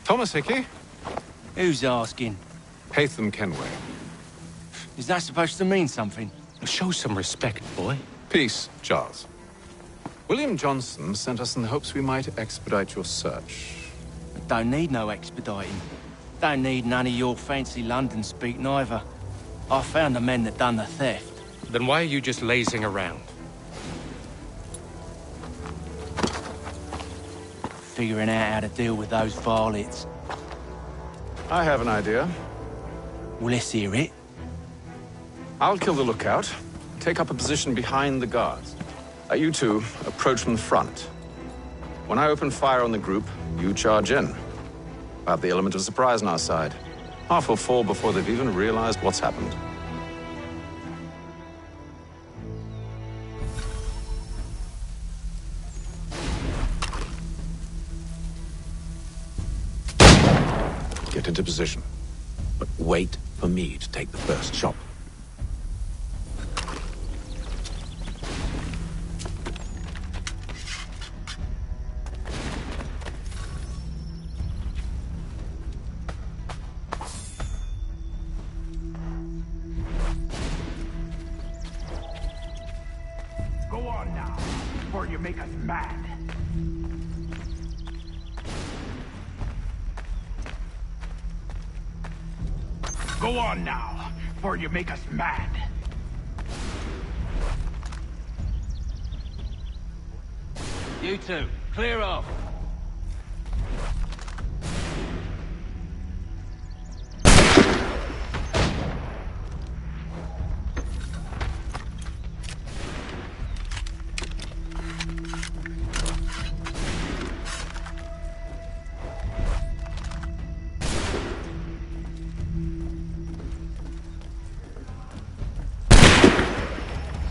Thomas Hickey? Who's asking? Haytham Kenway. Is that supposed to mean something? Show some respect, boy. Peace, Charles. William Johnson sent us in the hopes we might expedite your search. Don't need no expediting. Don't need none of your fancy London speak neither. I found the men that done the theft. Then why are you just lazing around? Figuring out how to deal with those varlets. I have an idea. Well, let's hear it. I'll kill the lookout, take up a position behind the guards. You two approach from the front. When I open fire on the group, you charge in. We'll have the element of surprise on our side. Half will fall before they've even realized what's happened. Get into position, but wait for me to take the first shot. Go on now, before you make us mad. Go on now, before you make us mad. You two, clear off.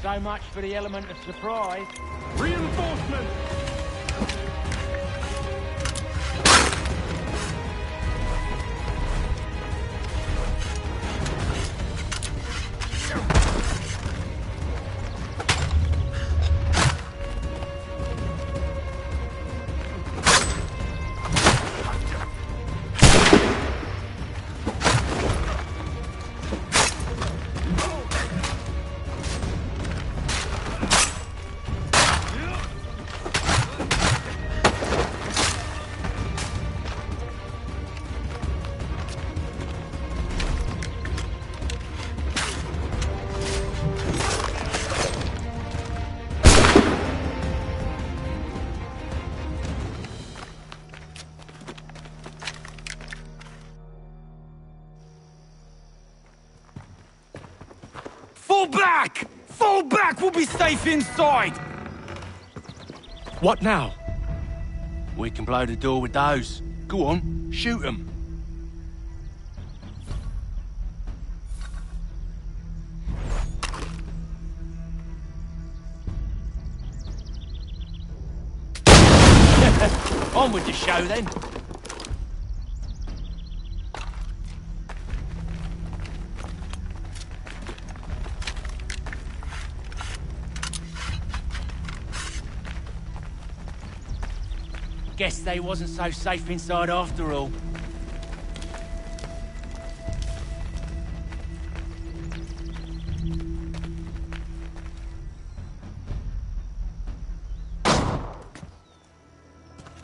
So much for the element of surprise. Reinforcement! Fall back! Fall back! We'll be safe inside! What now? We can blow the door with those. Go on, shoot them. On with the show then. Guess they wasn't so safe inside after all.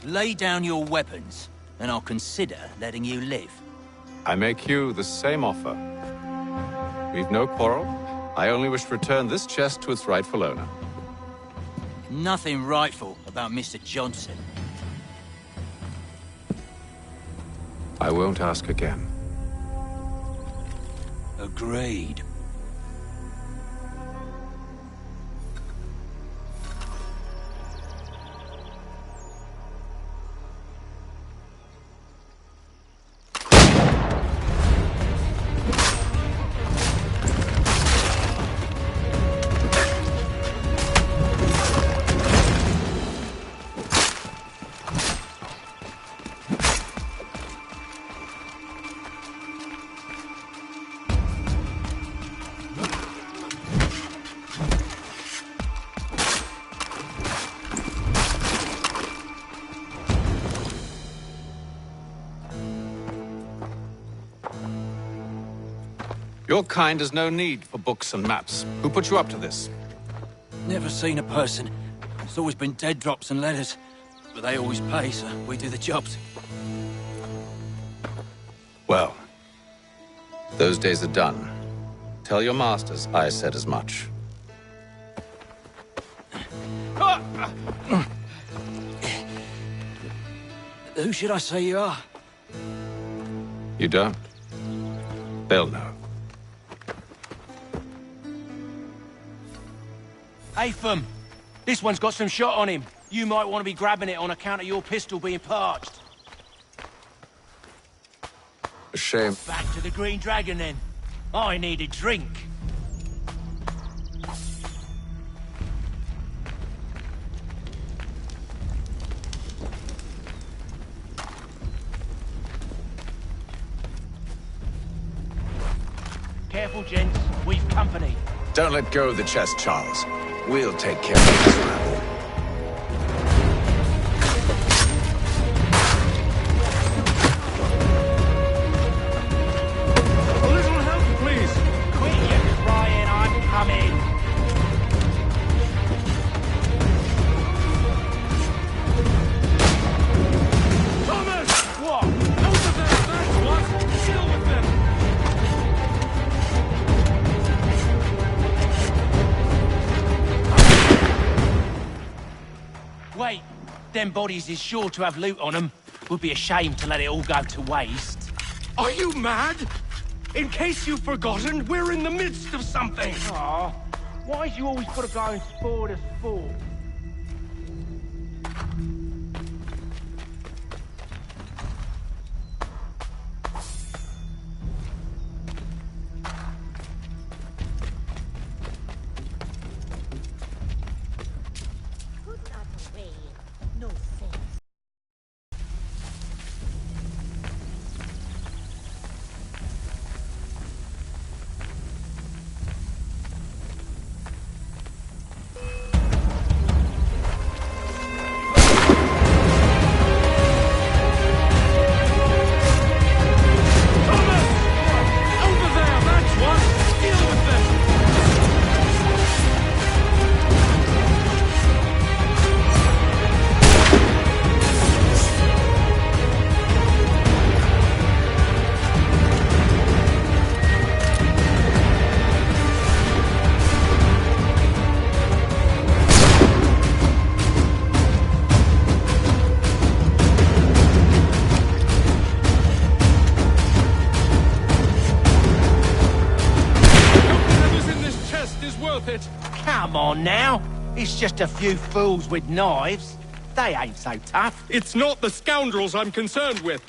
Lay down your weapons, and I'll consider letting you live. I make you the same offer. We've no quarrel. I only wish to return this chest to its rightful owner. Nothing rightful about Mr. Johnson. I won't ask again. Agreed. Your kind has no need for books and maps. Who put you up to this? Never seen a person. It's always been dead drops and letters. But they always pay, so we do the jobs. Well, those days are done. Tell your masters I said as much. Who should I say you are? You don't? They'll know. Atham, this one's got some shot on him. You might want to be grabbing it on account of your pistol being parched. A shame. Back to the Green Dragon, then. I need a drink. Careful, gents. We've company. Don't let go of the chest, Charles. We'll take care of this rabble. A little help, please. Quit your crying, I'm coming. Thomas! What? Out of there, that's what! Deal with them! Wait, them bodies is sure to have loot on them. Would be a shame to let it all go to waste. Are you mad? In case you've forgotten, we're in the midst of something! Aw, why's you always gotta go and spoil the sport? Put that away. No sense. Thomas! Over there, that's what! Deal with them! Whatever's in this chest is worth it! Come on now. It's just a few fools with knives. They ain't so tough. It's not the scoundrels I'm concerned with.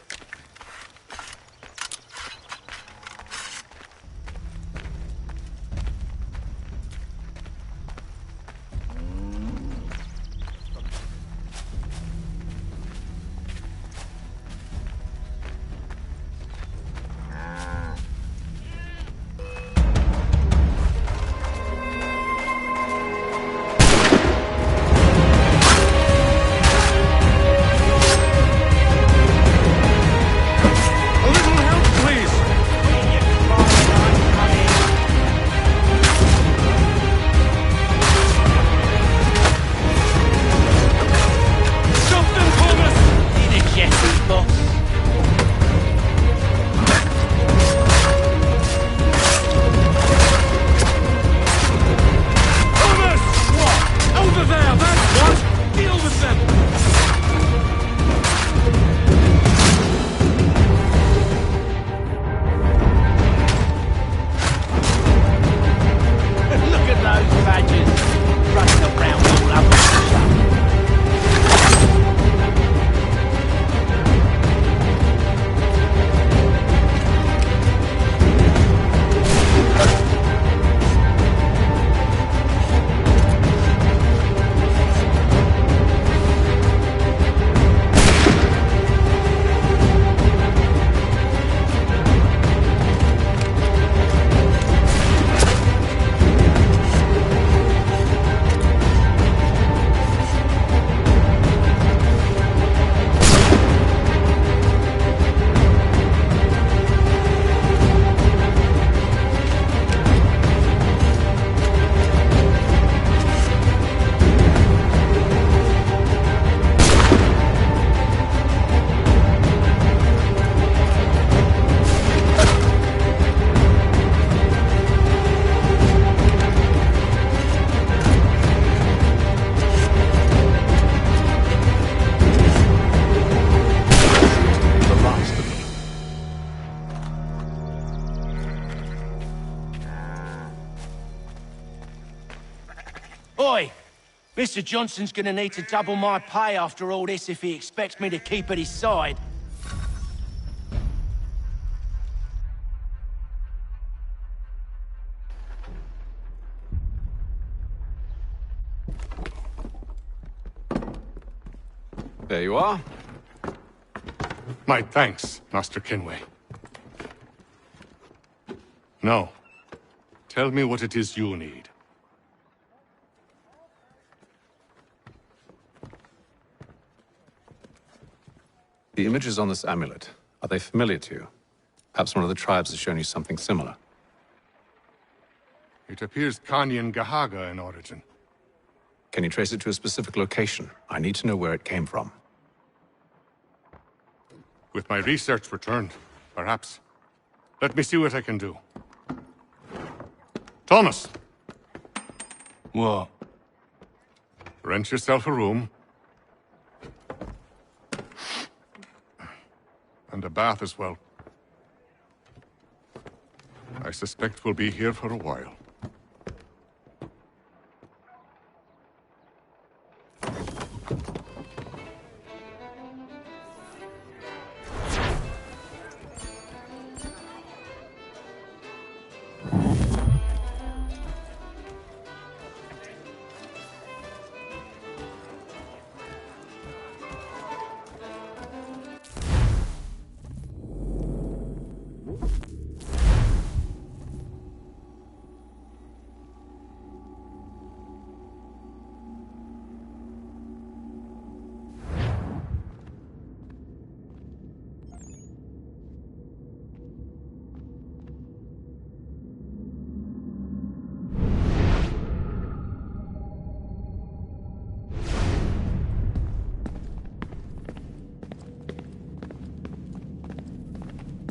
Oi! Mr. Johnson's gonna need to double my pay after all this if he expects me to keep at his side. There you are. My thanks, Master Kenway. Now, tell me what it is you need. The images on this amulet, are they familiar to you? Perhaps one of the tribes has shown you something similar. It appears Kanyan Gahaga in origin. Can you trace it to a specific location? I need to know where it came from. With my research returned, perhaps. Let me see what I can do. Thomas! What? Rent yourself a room. And a bath as well. I suspect we'll be here for a while.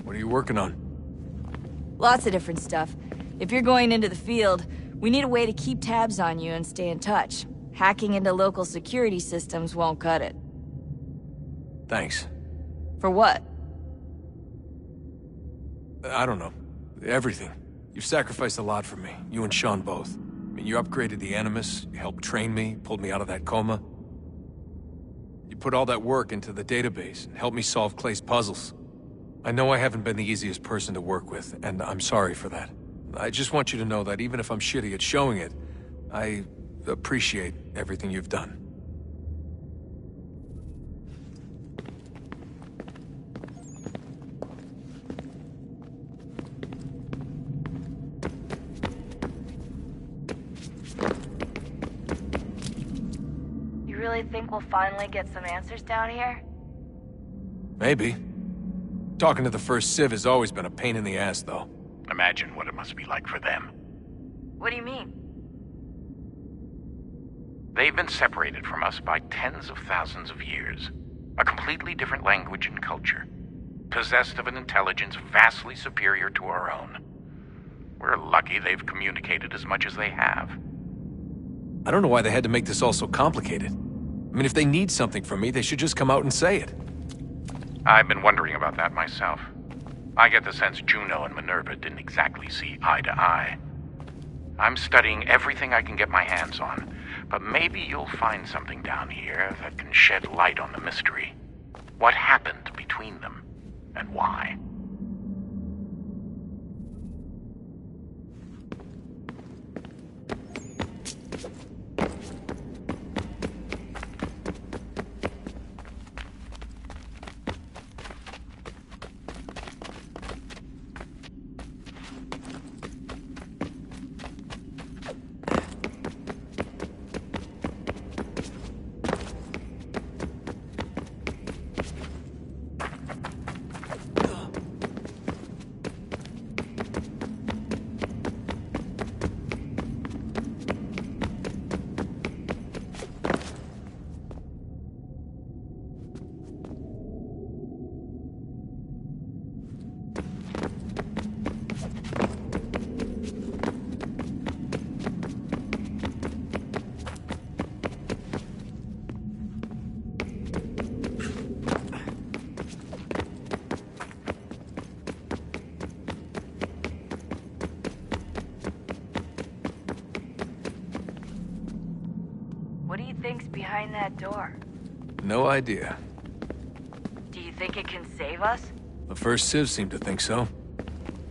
What are you working on? Lots of different stuff. If you're going into the field, we need a way to keep tabs on you and stay in touch. Hacking into local security systems won't cut it. Thanks. For what? I don't know. Everything. You've sacrificed a lot for me, you and Sean both. I mean, you upgraded the Animus, you helped train me, pulled me out of that coma. You put all that work into the database and helped me solve Clay's puzzles. I know I haven't been the easiest person to work with, and I'm sorry for that. I just want you to know that even if I'm shitty at showing it, I appreciate everything you've done. You really think we'll finally get some answers down here? Maybe. Talking to the First Civ has always been a pain in the ass, though. Imagine what it must be like for them. What do you mean? They've been separated from us by tens of thousands of years. A completely different language and culture. Possessed of an intelligence vastly superior to our own. We're lucky they've communicated as much as they have. I don't know why they had to make this all so complicated. I mean, if they need something from me, they should just come out and say it. I've been wondering about that myself. I get the sense Juno and Minerva didn't exactly see eye to eye. I'm studying everything I can get my hands on, but maybe you'll find something down here that can shed light on the mystery. What happened between them, and why? behind that door? No idea. Do you think it can save us? The first Civ seemed to think so.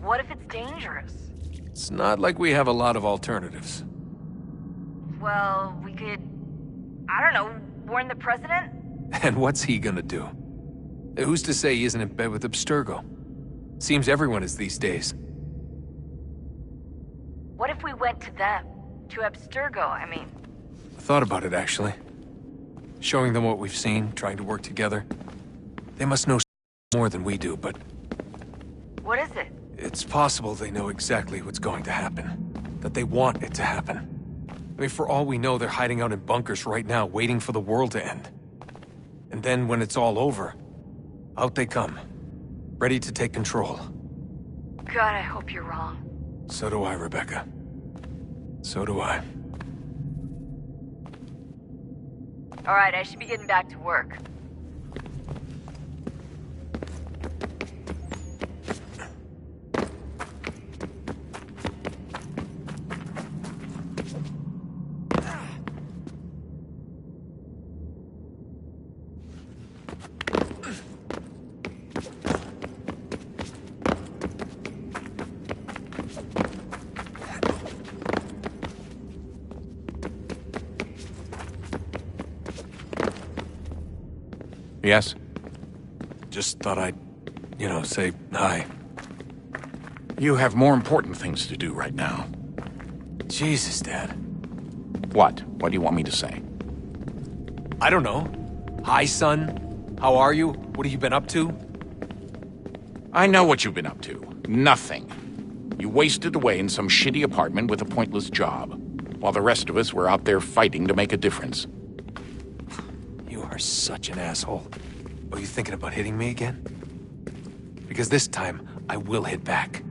What if it's dangerous? It's not like we have a lot of alternatives. Well, we could... I don't know, warn the president? And what's he gonna do? Who's to say he isn't in bed with Abstergo? Seems everyone is these days. What if we went to them? To Abstergo, I mean. I thought about it, actually. Showing them what we've seen, trying to work together. They must know more than we do, but... What is it? It's possible they know exactly what's going to happen. That they want it to happen. I mean, for all we know, they're hiding out in bunkers right now, waiting for the world to end. And then, when it's all over, out they come. Ready to take control. God, I hope you're wrong. So do I, Rebecca. So do I. Alright, I should be getting back to work. Yes? Just thought I'd, say hi. You have more important things to do right now. Jesus, Dad. What? What do you want me to say? I don't know. Hi, son. How are you? What have you been up to? I know what you've been up to. Nothing. You wasted away in some shitty apartment with a pointless job, while the rest of us were out there fighting to make a difference. You are such an asshole. Are you thinking about hitting me again? Because this time, I will hit back.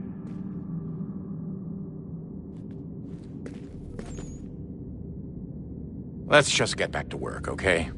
Let's just get back to work, okay?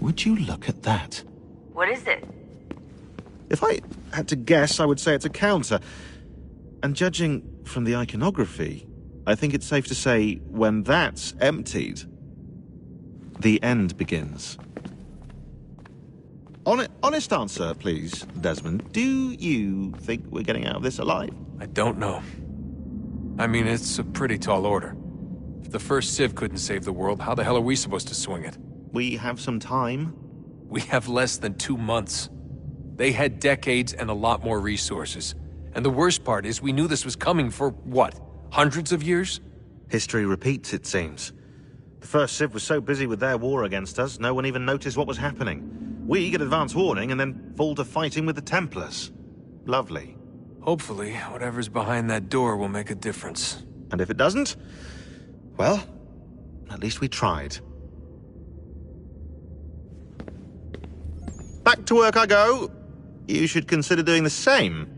Would you look at that? What is it? If I had to guess, I would say it's a counter. And judging from the iconography, I think it's safe to say when that's emptied, the end begins. Honest answer, please, Desmond. Do you think we're getting out of this alive? I don't know. I mean, it's a pretty tall order. If the first Civ couldn't save the world, how the hell are we supposed to swing it? We have some time. We have less than 2 months. They had decades and a lot more resources. And the worst part is we knew this was coming for, what, hundreds of years? History repeats, it seems. The first Civ was so busy with their war against us, no one even noticed what was happening. We get advance warning and then fall to fighting with the Templars. Lovely. Hopefully, whatever's behind that door will make a difference. And if it doesn't, well, at least we tried. Back to work I go. You should consider doing the same.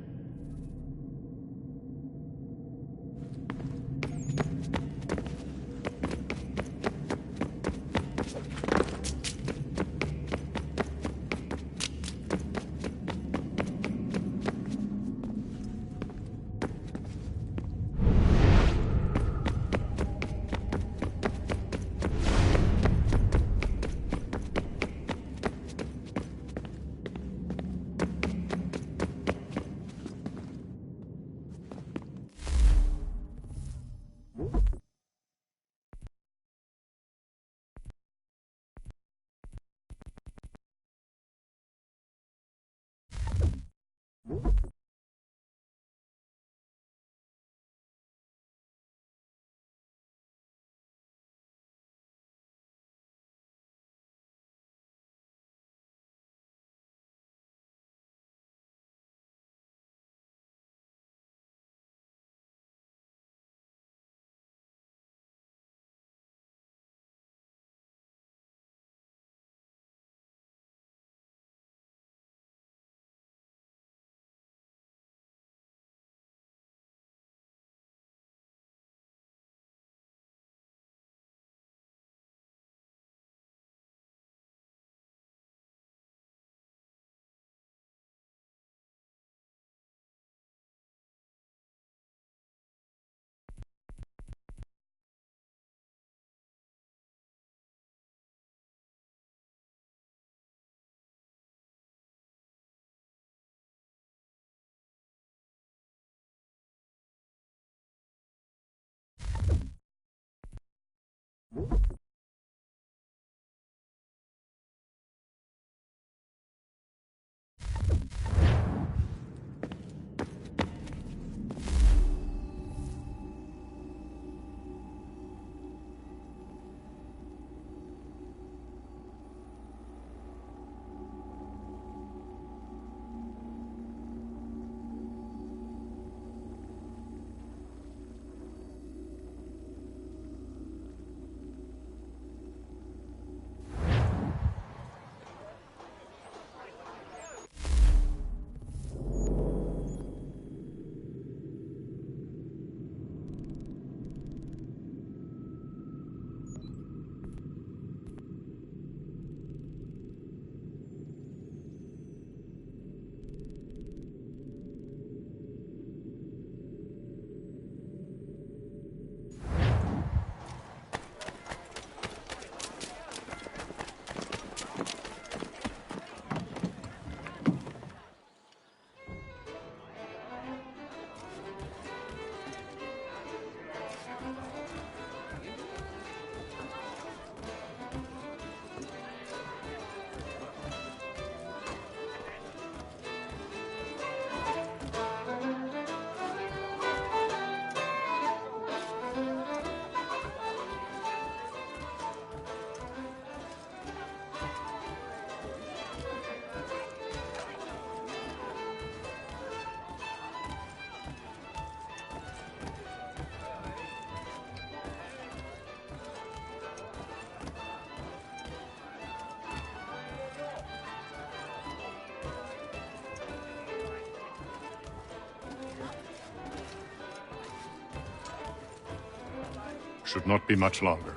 Should not be much longer.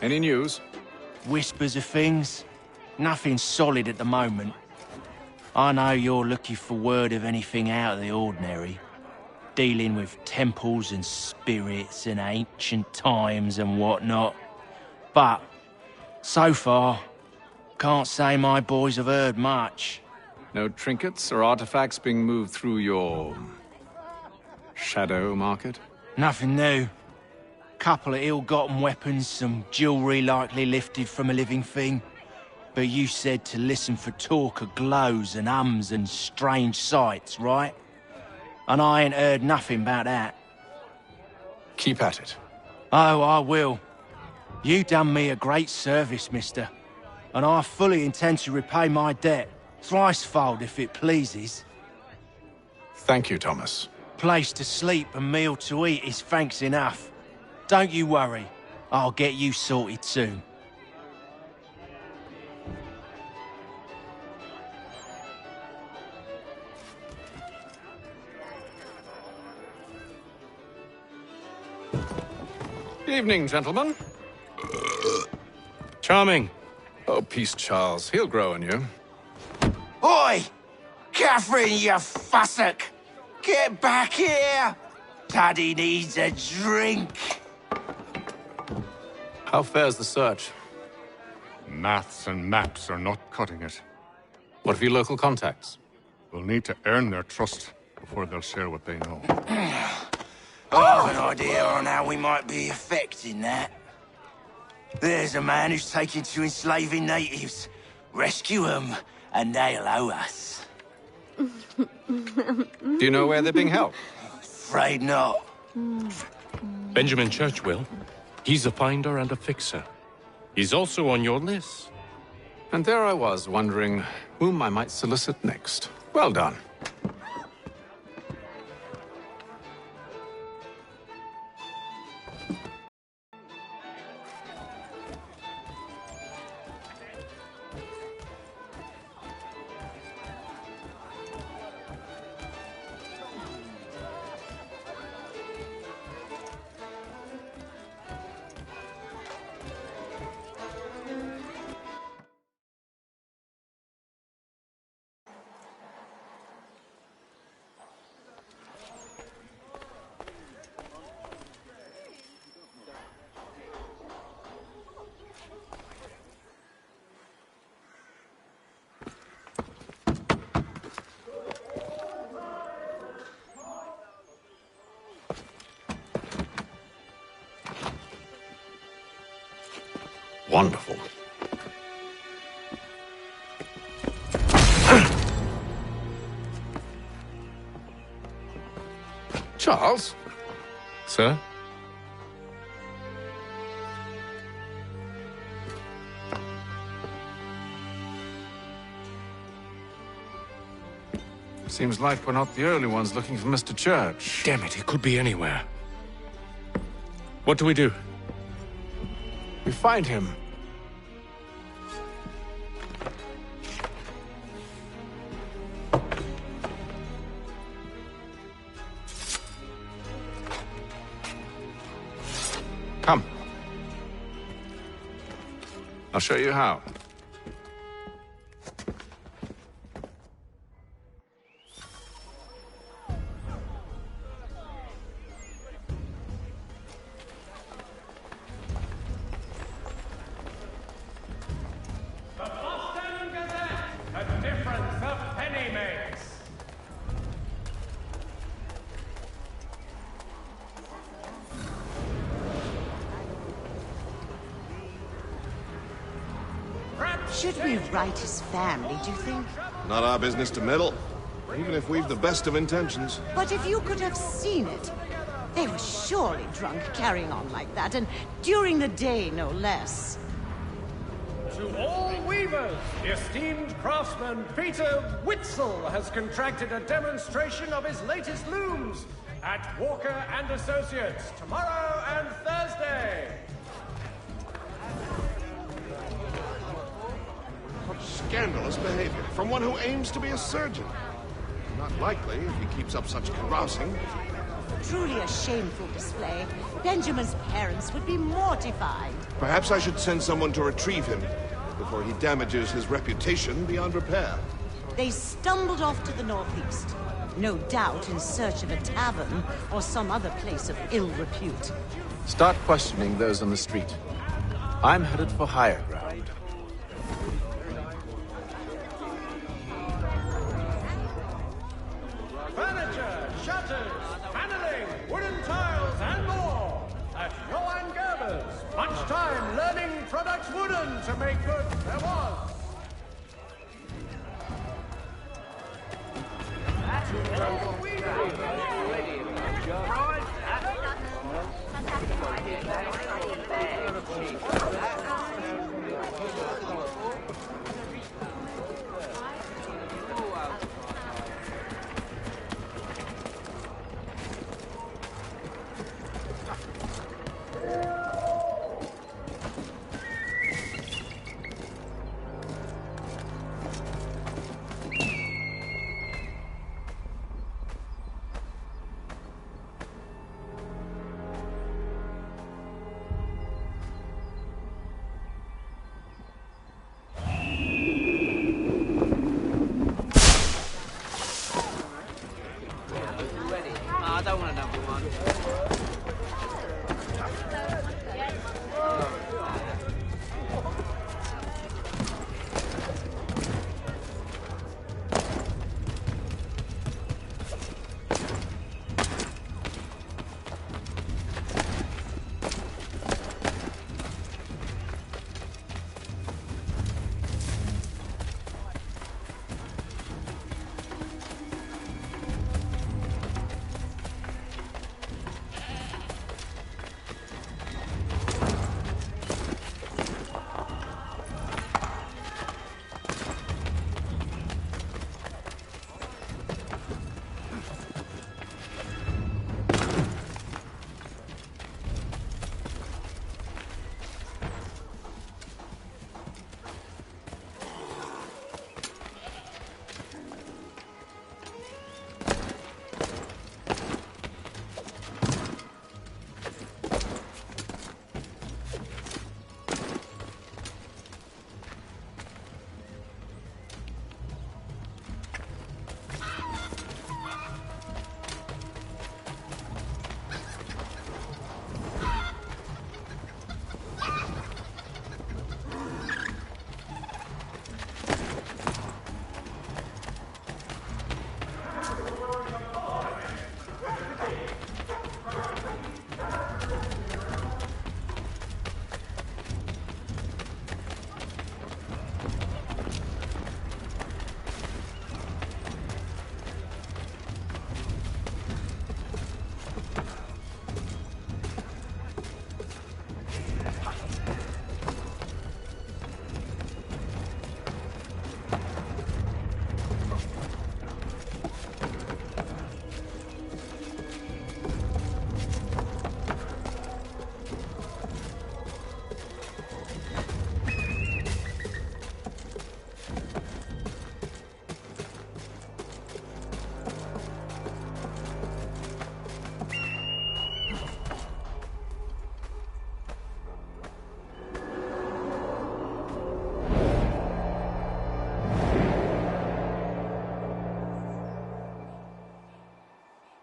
Any news? Whispers of things. Nothing solid at the moment. I know you're looking for word of anything out of the ordinary. Dealing with temples and spirits and ancient times and whatnot. But, so far, can't say my boys have heard much. No trinkets or artifacts being moved through your... shadow market? Nothing new. Couple of ill-gotten weapons, some jewelry likely lifted from a living thing. But you said to listen for talk of glows and ums and strange sights, right? And I ain't heard nothing about that. Keep at it. Oh, I will. You done me a great service, mister. And I fully intend to repay my debt. Thricefold, if it pleases. Thank you, Thomas. Place to sleep and meal to eat is thanks enough. Don't you worry. I'll get you sorted soon. Evening, gentlemen. Charming. Oh, peace, Charles. He'll grow on you. Oi! Catherine, you fussock! Get back here! Paddy needs a drink. How fares the search? Maths and maps are not cutting it. What of your local contacts? We'll need to earn their trust before they'll share what they know. I have an idea on how we might be affecting that. There's a man who's taken to enslaving natives. Rescue them, and they'll owe us. Do you know where they're being held? Afraid not. Benjamin Church will. He's a finder and a fixer. He's also on your list. And there I was, wondering whom I might solicit next. Well done. Wonderful. Charles? Sir? Seems like we're not the only ones looking for Mr. Church. Damn it, he could be anywhere. What do we do? We find him. Come. I'll show you how. Should we write his family, do you think? Not our business to meddle, even if we've the best of intentions. But if you could have seen it, they were surely drunk carrying on like that, and during the day, no less. To all weavers, the esteemed craftsman Peter Witzel has contracted a demonstration of his latest looms at Walker and Associates tomorrow and Thursday. Scandalous behavior from one who aims to be a surgeon. Not likely if he keeps up such carousing. Truly a shameful display. Benjamin's parents would be mortified. Perhaps I should send someone to retrieve him before he damages his reputation beyond repair. They stumbled off to the northeast, no doubt in search of a tavern or some other place of ill repute. Start questioning those on the street. I'm headed for higher ground. to make good there was. I don't want another one.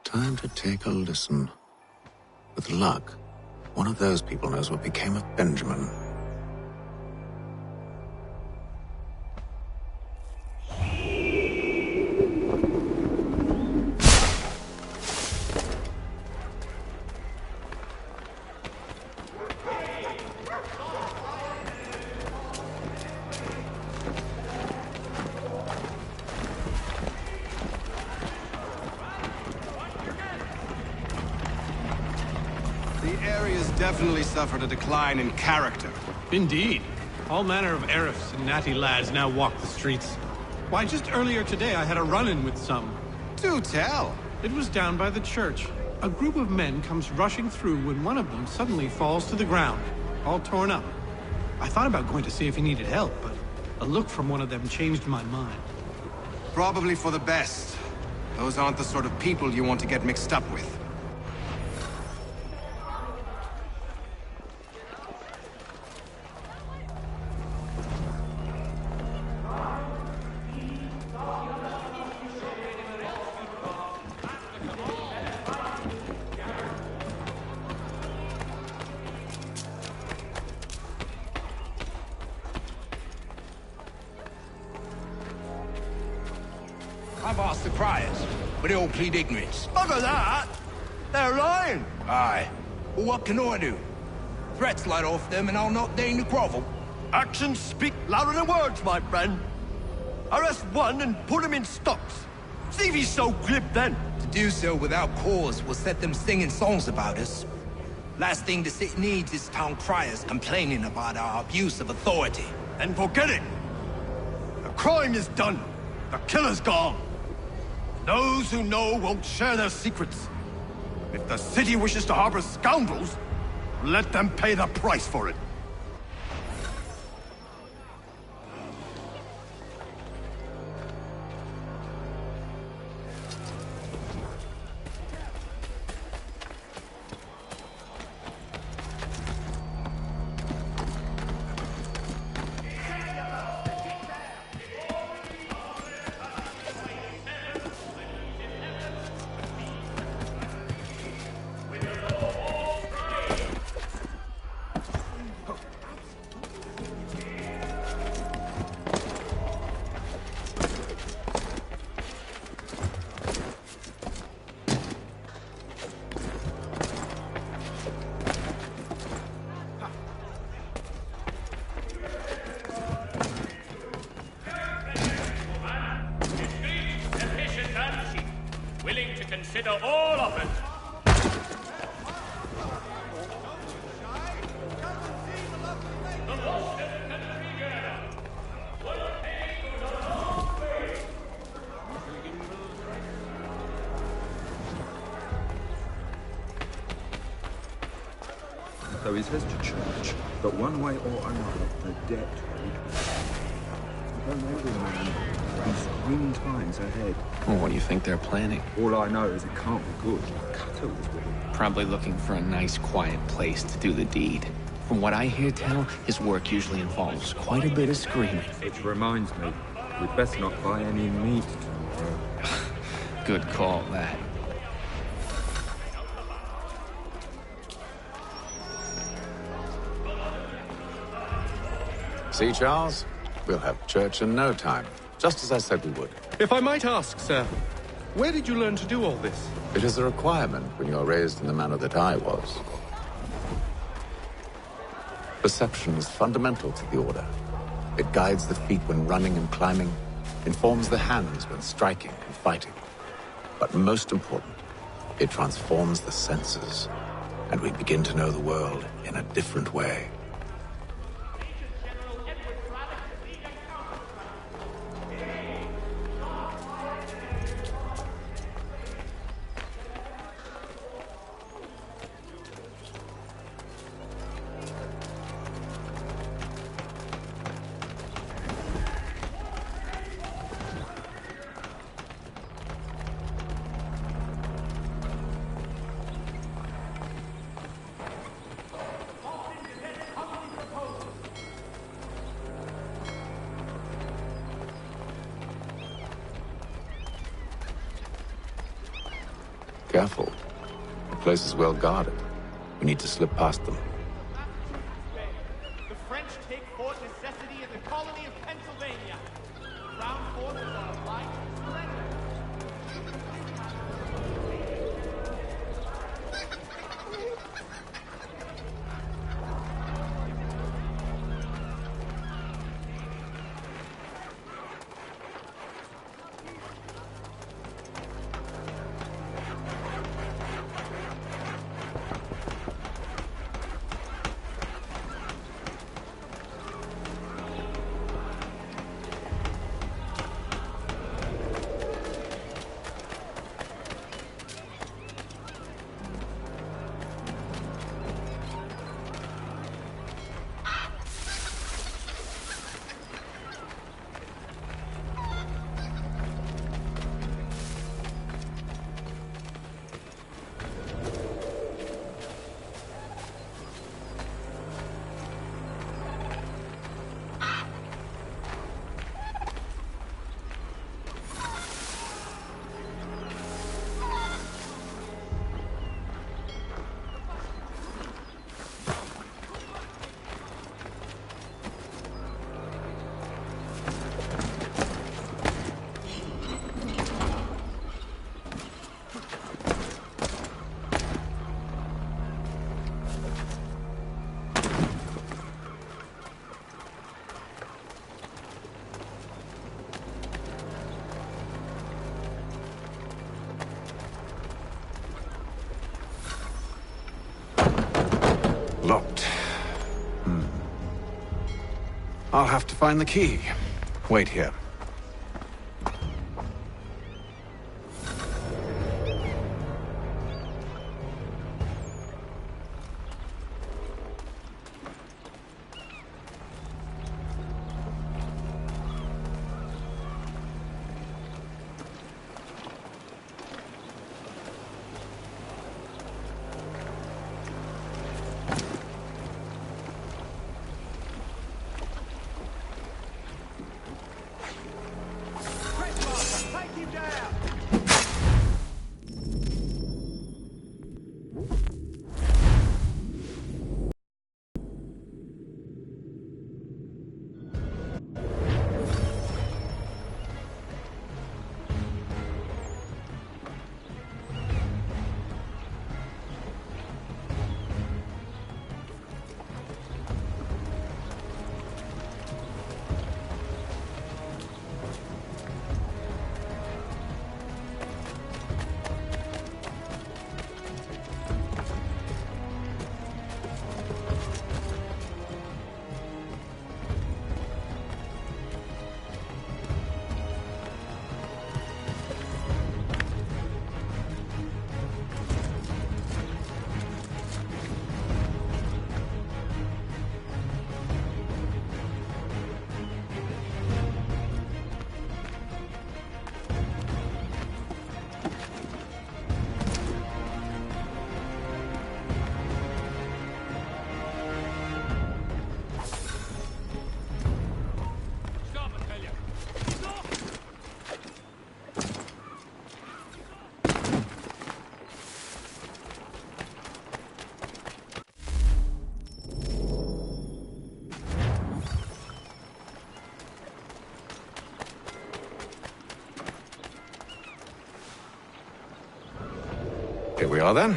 Time to take a listen. With luck, one of those people knows what became of Benjamin. Definitely suffered a decline in character. Indeed. All manner of Arifs and natty lads now walk the streets. Why, just earlier today I had a run-in with some. Do tell. It was down by the church. A group of men comes rushing through when one of them suddenly falls to the ground, all torn up. I thought about going to see if he needed help, but a look from one of them changed my mind. Probably for the best. Those aren't the sort of people you want to get mixed up with. I've asked the criers, but they all plead ignorance. Bugger that! They're lying! Aye. Well, what can I do? Threats light off them and I'll not deign to grovel. Actions speak louder than words, my friend. Arrest one and put him in stocks. See if he's so glib then. To do so without cause will set them singing songs about us. Last thing the city needs is town criers complaining about our abuse of authority. Then forget it. The crime is done. The killer's gone. Those who know won't share their secrets. If the city wishes to harbor scoundrels, let them pay the price for it. Willing to consider all offers. So he says to church that one way or another the debt will be the man runs green times ahead. Well, what do you think they're planning? All I know is it can't be good. Cato was with him. Probably looking for a nice, quiet place to do the deed. From what I hear tell, his work usually involves quite a bit of screaming. Which reminds me, we'd best not buy any meat tomorrow. Good call, that. See, Charles? We'll have church in no time, just as I said we would. If I might ask, sir, where did you learn to do all this? It is a requirement when you're raised in the manner that I was. Perception is fundamental to the Order. It guides the feet when running and climbing, informs the hands when striking and fighting. But most important, it transforms the senses, and we begin to know the world in a different way. Careful. The place is well guarded. We need to slip past them. The French take Fort Necessity in the colony of Pennsylvania. Ground forces are obliged to surrender. find the key. Wait here. Here we are then.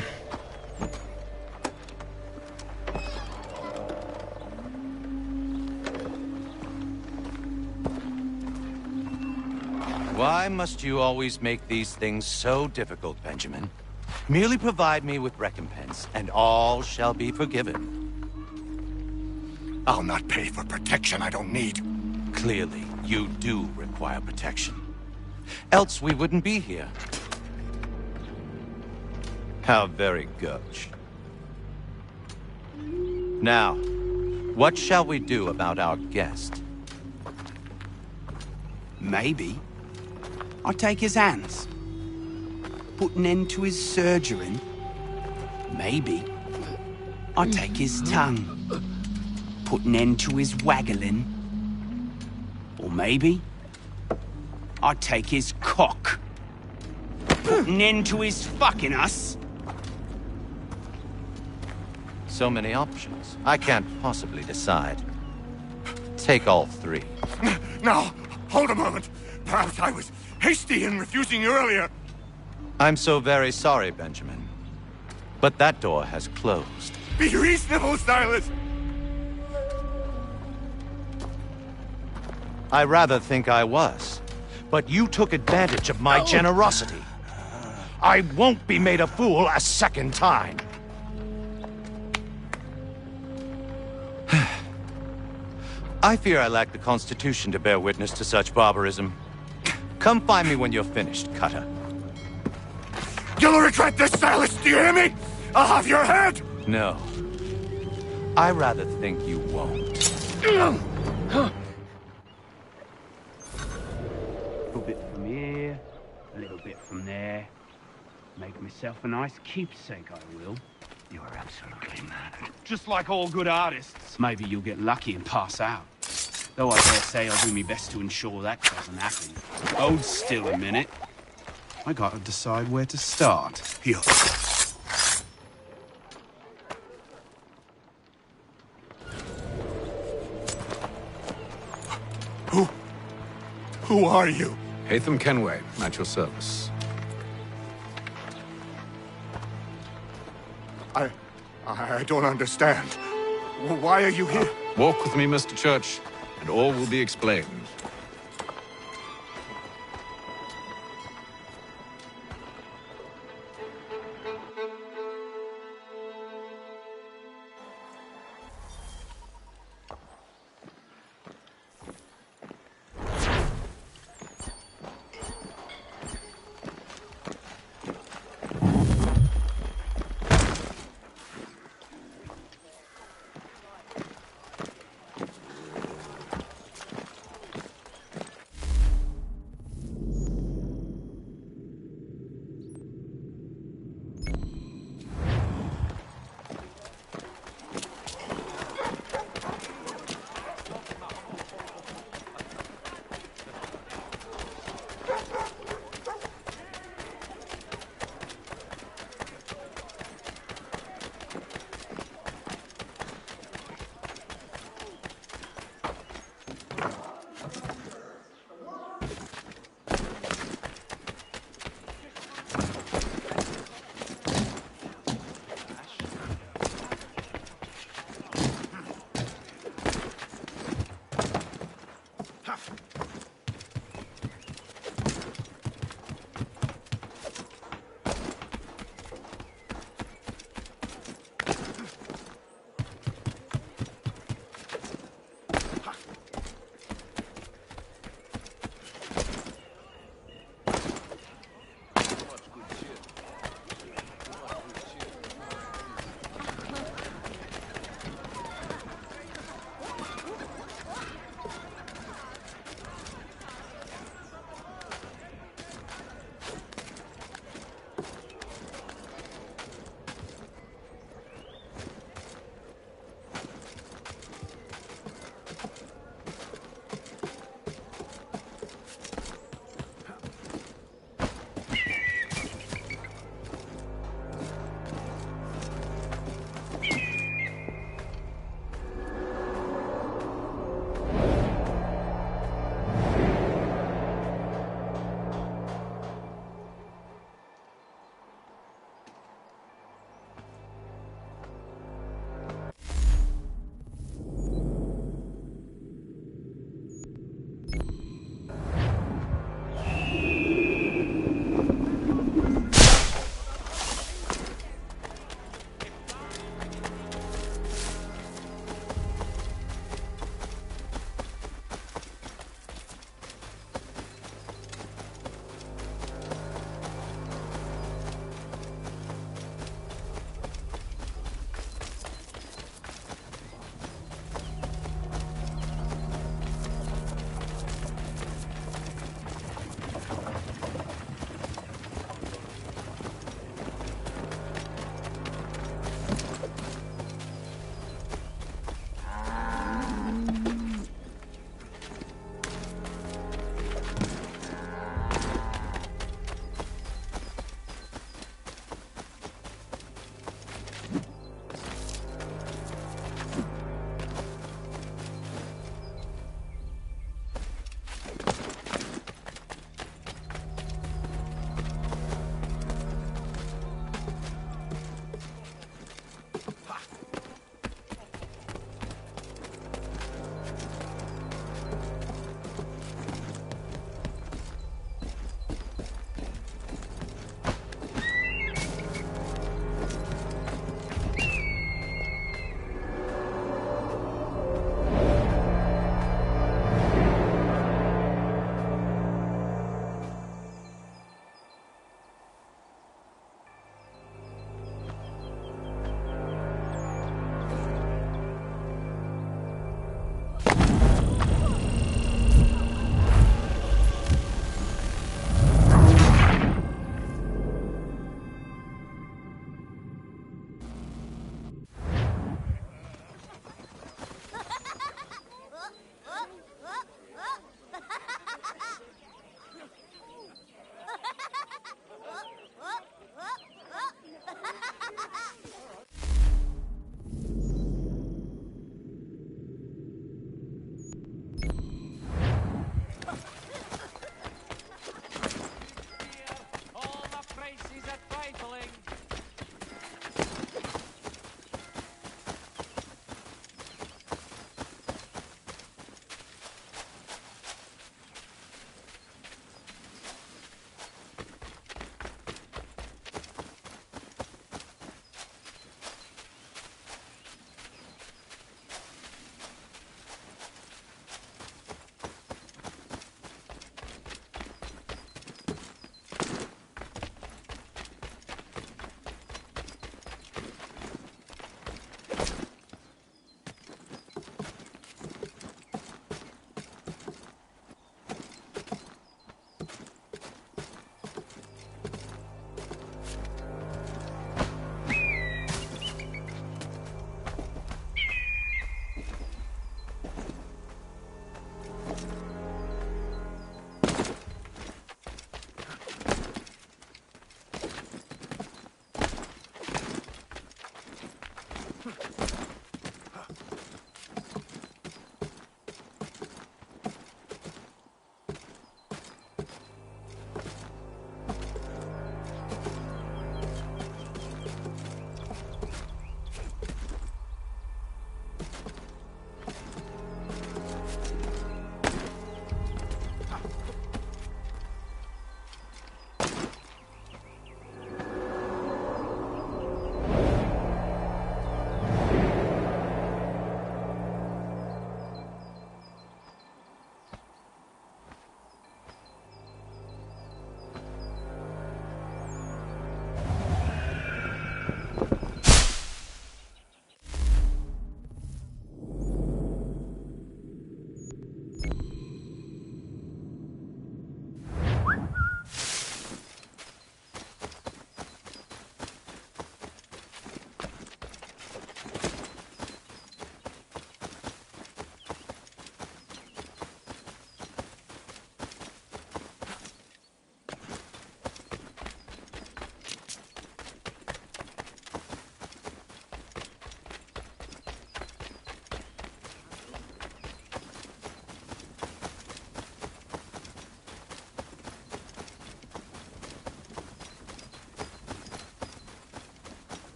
Why must you always make these things so difficult, Benjamin? Merely provide me with recompense, and all shall be forgiven. I'll not pay for protection I don't need. Clearly, you do require protection. Else we wouldn't be here. How very gauche. Now, what shall we do about our guest? Maybe I'll take his hands. Put an end to his surgering. Maybe I'll take his tongue. Put an end to his waggling. Or maybe I'll take his cock. Put an end to his fucking us. So many options. I can't possibly decide. Take all three. Now, hold a moment. Perhaps I was hasty in refusing you earlier. I'm so very sorry, Benjamin. But that door has closed. Be reasonable, Silas! I rather think I was. But you took advantage of my generosity. I won't be made a fool a second time. I fear I lack the constitution to bear witness to such barbarism. Come find me when you're finished, Cutter. You'll regret this, Silas, do you hear me? I'll have your head! No. I rather think you won't. A little bit from here, a little bit from there. Make myself a nice keepsake, I will. You're absolutely mad. Just like all good artists. Maybe you'll get lucky and pass out. Though I dare say I'll do my best to ensure that doesn't happen. Hold still a minute. I gotta decide where to start. Here. Who are you? Hatham Kenway, at your service. I don't understand. Why are you here? Walk with me, Mr. Church, and all will be explained.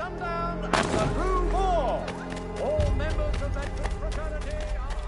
sundown at the Rue Mall. All members of that good fraternity are...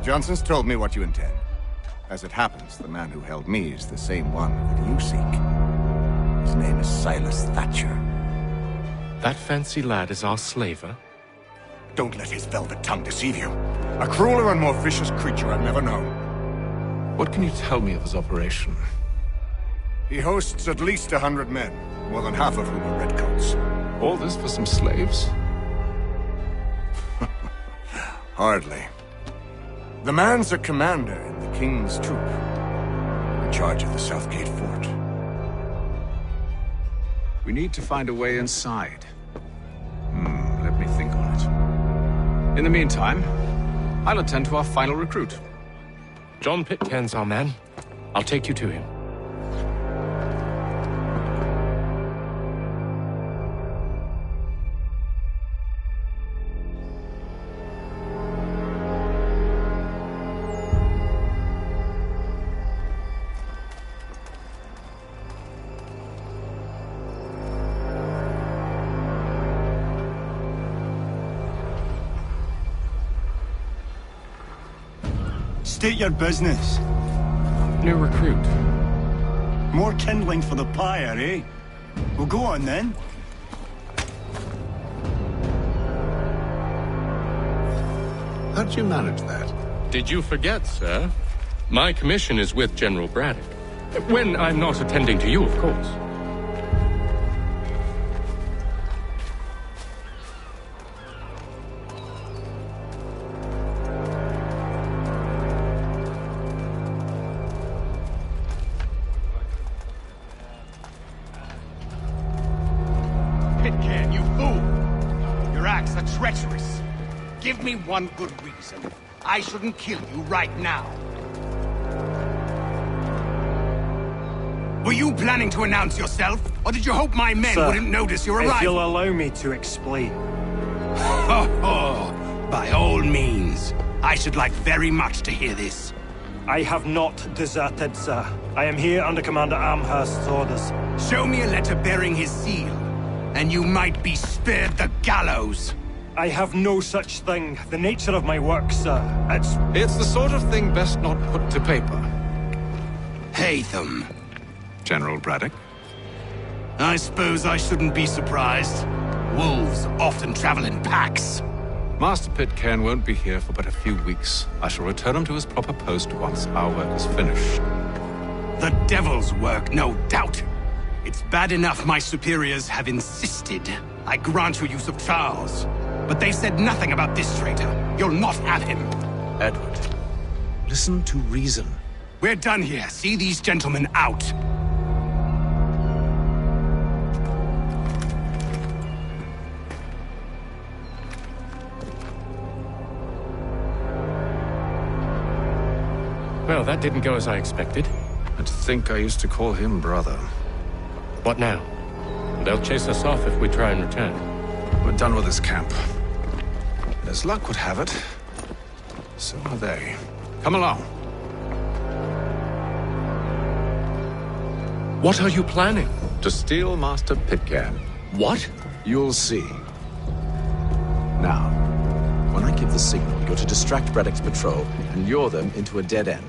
Johnson's told me what you intend. As it happens, the man who held me is the same one that you seek. His name is Silas Thatcher. That fancy lad is our slaver? Don't let his velvet tongue deceive you. A crueler and more vicious creature I've never known. What can you tell me of his operation? He hosts at least 100 men, more than half of whom are redcoats. All this for some slaves? Hardly. The man's a commander in the King's troop, in charge of the Southgate Fort. We need to find a way inside. Let me think on it. In the meantime, I'll attend to our final recruit. John Pitcairn's our man. I'll take you to him. State your business. New recruit. More kindling for the pyre, eh? Well, go on then. How did you manage that? Did you forget, sir? My commission is with General Braddock. When I'm not attending to you, of course. Pitcairn, you fool! Your acts are treacherous. Give me one good reason. I shouldn't kill you right now. Were you planning to announce yourself? Or did you hope my men Sir, wouldn't notice your arrival? if you'll allow me to explain. By all means. I should like very much to hear this. I have not deserted, sir. I am here under Commander Amherst's orders. Show me a letter bearing his seal, and you might be spared the gallows. I have no such thing. The nature of my work, sir, It's the sort of thing best not put to paper. Haytham. General Braddock? I suppose I shouldn't be surprised. Wolves often travel in packs. Master Pitcairn won't be here for but a few weeks. I shall return him to his proper post once our work is finished. The devil's work, no doubt. It's bad enough my superiors have insisted I grant you use of Charles. But they've said nothing about this traitor. You'll not have him. Edward, listen to reason. We're done here. See these gentlemen out. Well, that didn't go as I expected. I'd think I used to call him brother. What now? They'll chase us off if we try and return. We're done with this camp. As luck would have it, so are they. Come along. What are you planning? To steal Master Pitcairn. What? You'll see. Now, when I give the signal, you're to distract Braddock's patrol and lure them into a dead end.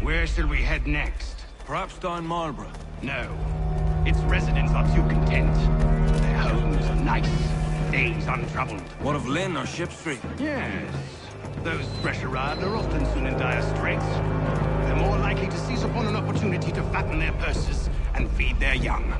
Where shall we head next? Perhaps down Marlborough. No. Its residents are too content. Their homes are nice, days untroubled. What of Lynn or Ship Street? Yes. Those Thresherad are often soon in dire straits. They're more likely to seize upon an opportunity to fatten their purses and feed their young.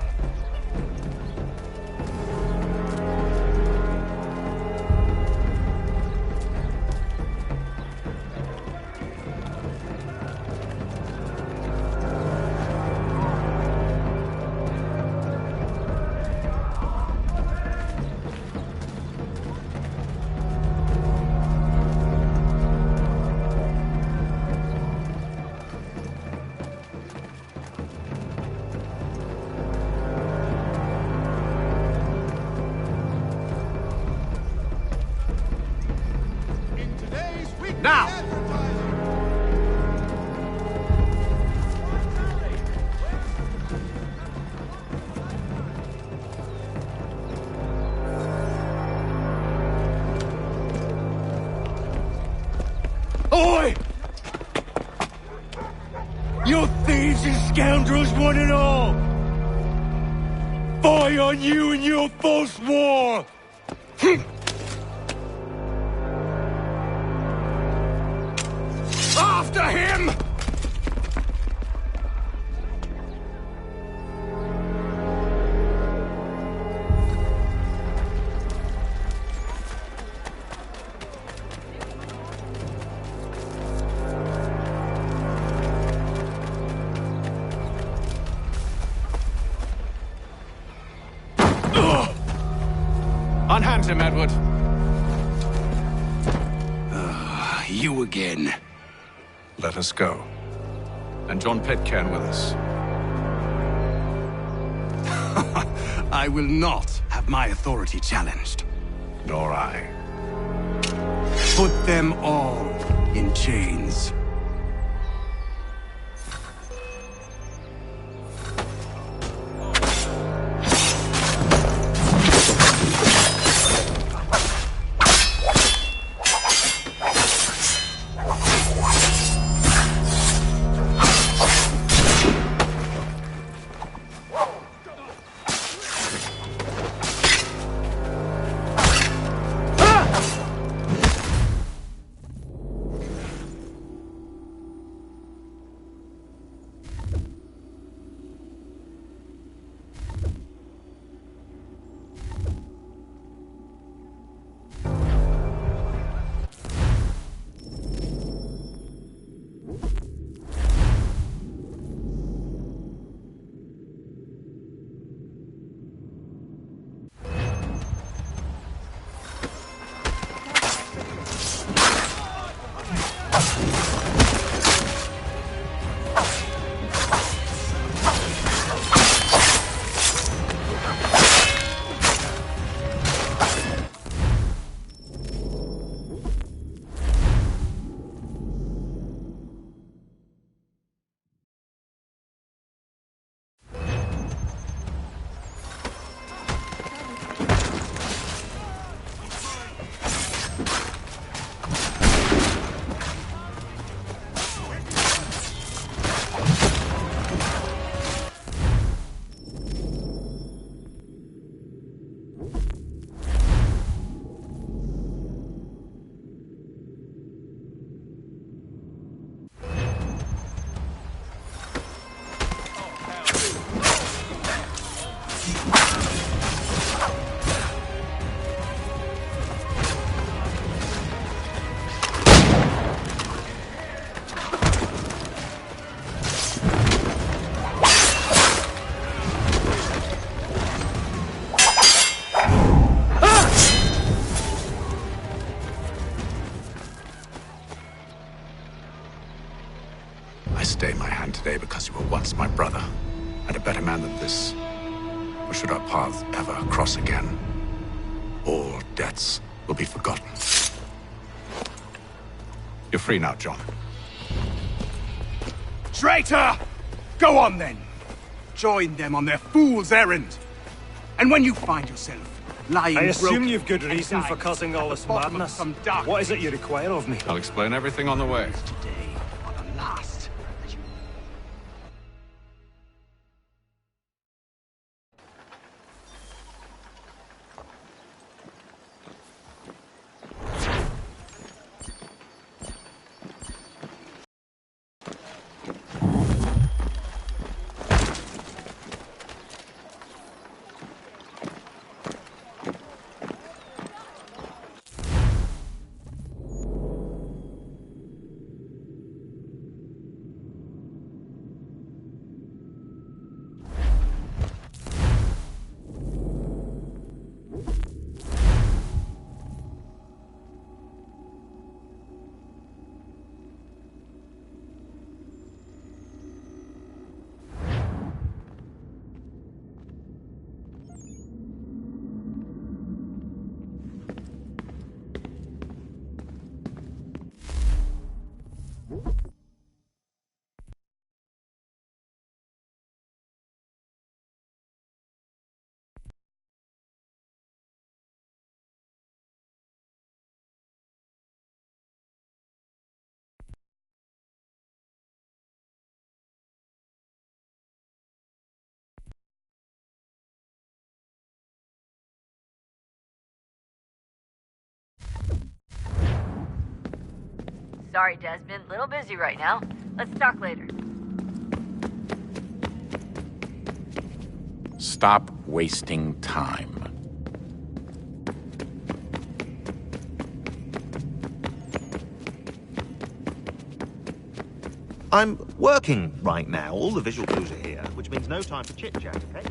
Now! Oi! You thieves and scoundrels, one and all! Fire on you and your false war! After him! Unhand him, Edward. You again. Let us go. And John Pitcairn with us. I will not have my authority challenged. Nor I. Put them all in chains. I stay my hand today because you were once my brother, and a better man than this. Or should our paths ever cross again, all debts will be forgotten. You're free now, John. Traitor! Go on then. Join them on their fool's errand. And when you find yourself lying I assume broken you've good reason for causing all this madness. What is it you require of me? I'll explain everything on the way. last. Sorry, Desmond. Little busy right now. Let's talk later. Stop wasting time. I'm working right now. All the visual clues are here, which means no time for chit-chat, okay?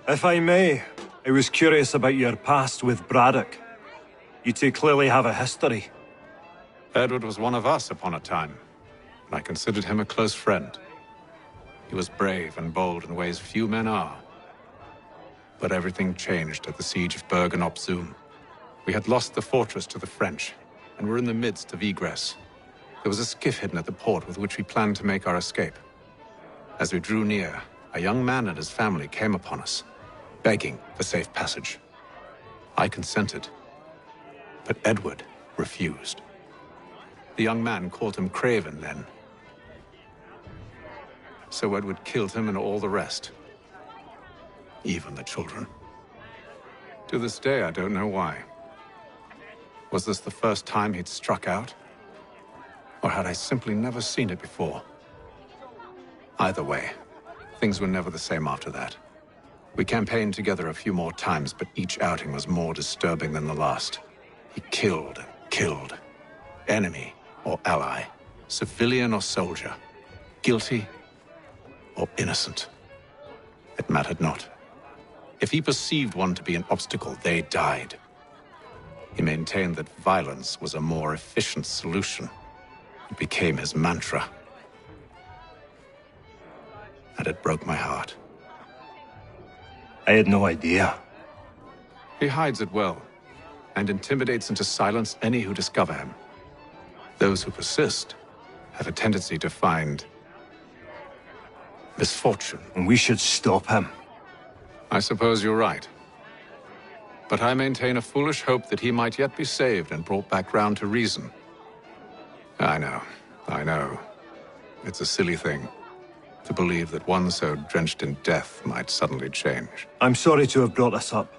If I may, I was curious about your past with Braddock. You two clearly have a history. Edward was one of us upon a time, and I considered him a close friend. He was brave and bold in ways few men are. But everything changed at the siege of Bergen op Zoom. We had lost the fortress to the French, and were in the midst of egress. There was a skiff hidden at the port with which we planned to make our escape. As we drew near, a young man and his family came upon us, begging for safe passage. I consented, but Edward refused. The young man called him Craven then. So Edward killed him and all the rest. Even the children. To this day, I don't know why. Was this the first time he'd struck out? Or had I simply never seen it before? Either way, things were never the same after that. We campaigned together a few more times, but each outing was more disturbing than the last. He killed and killed. Enemy or ally, civilian or soldier, guilty or innocent. It mattered not. If he perceived one to be an obstacle, they died. He maintained that violence was a more efficient solution. It became his mantra. And it broke my heart. I had no idea. He hides it well, and intimidates into silence any who discover him. Those who persist have a tendency to find misfortune. And we should stop him. I suppose you're right. But I maintain a foolish hope that he might yet be saved and brought back round to reason. I know. It's a silly thing to believe that one so drenched in death might suddenly change. I'm sorry to have brought this up.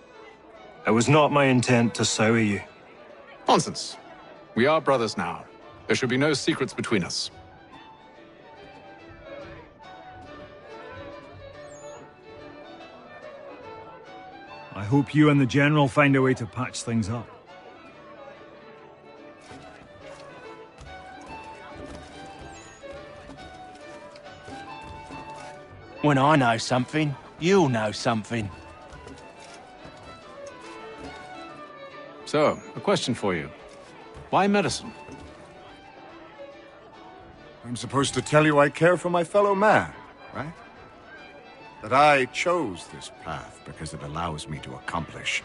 It was not my intent to sour you. Nonsense. We are brothers now. There should be no secrets between us. I hope you and the General find a way to patch things up. When I know something, you'll know something. So, a question for you. Why medicine? I'm supposed to tell you I care for my fellow man, right? That I chose this path because it allows me to accomplish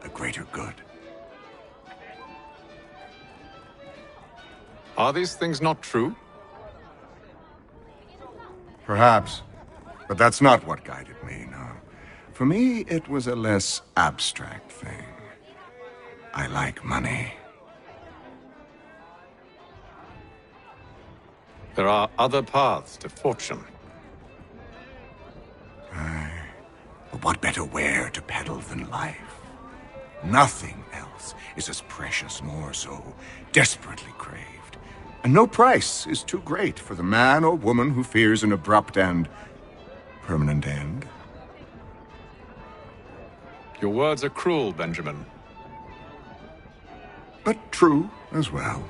a greater good. Are these things not true? Perhaps. But that's not what guided me, no. For me, it was a less abstract thing. I like money. There are other paths to fortune. But what better ware to peddle than life? Nothing else is as precious nor so desperately craved. And no price is too great for the man or woman who fears an abrupt and permanent end. Your words are cruel, Benjamin. But true as well.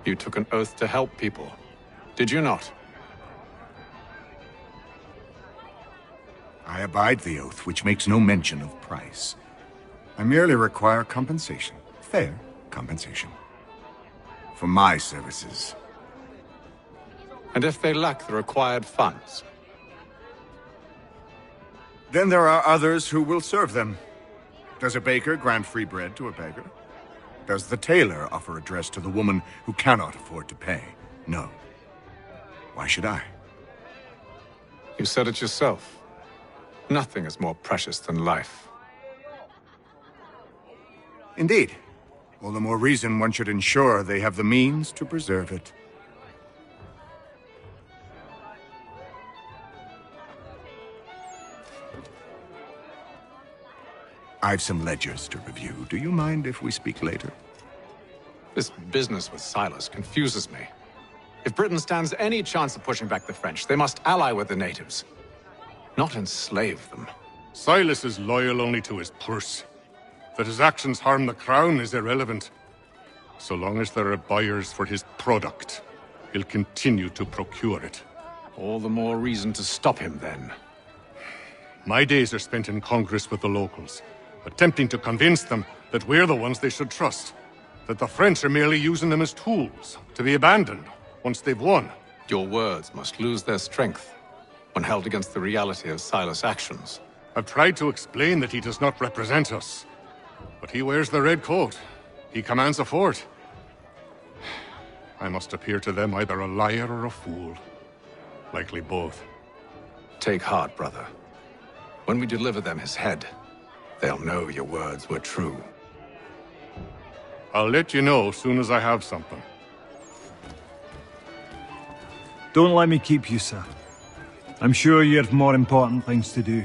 You took an oath to help people, did you not? I abide the oath, which makes no mention of price. I merely require compensation, fair compensation, for my services. And if they lack the required funds? Then there are others who will serve them. Does a baker grant free bread to a beggar? Does the tailor offer a dress to the woman who cannot afford to pay? No. Why should I? You said it yourself. Nothing is more precious than life. Indeed. All the more reason one should ensure they have the means to preserve it. I've some ledgers to review. Do you mind if we speak later? This business with Silas confuses me. If Britain stands any chance of pushing back the French, they must ally with the natives, not enslave them. Silas is loyal only to his purse. That his actions harm the crown is irrelevant. So long as there are buyers for his product, he'll continue to procure it. All the more reason to stop him, then. My days are spent in Congress with the locals, attempting to convince them that we're the ones they should trust. That the French are merely using them as tools, to be abandoned once they've won. Your words must lose their strength when held against the reality of Silas' actions. I've tried to explain that he does not represent us. But he wears the red coat. He commands a fort. I must appear to them either a liar or a fool. Likely both. Take heart, brother. When we deliver them his head, they'll know your words were true. I'll let you know as soon as I have something. Don't let me keep you, sir. I'm sure you have more important things to do.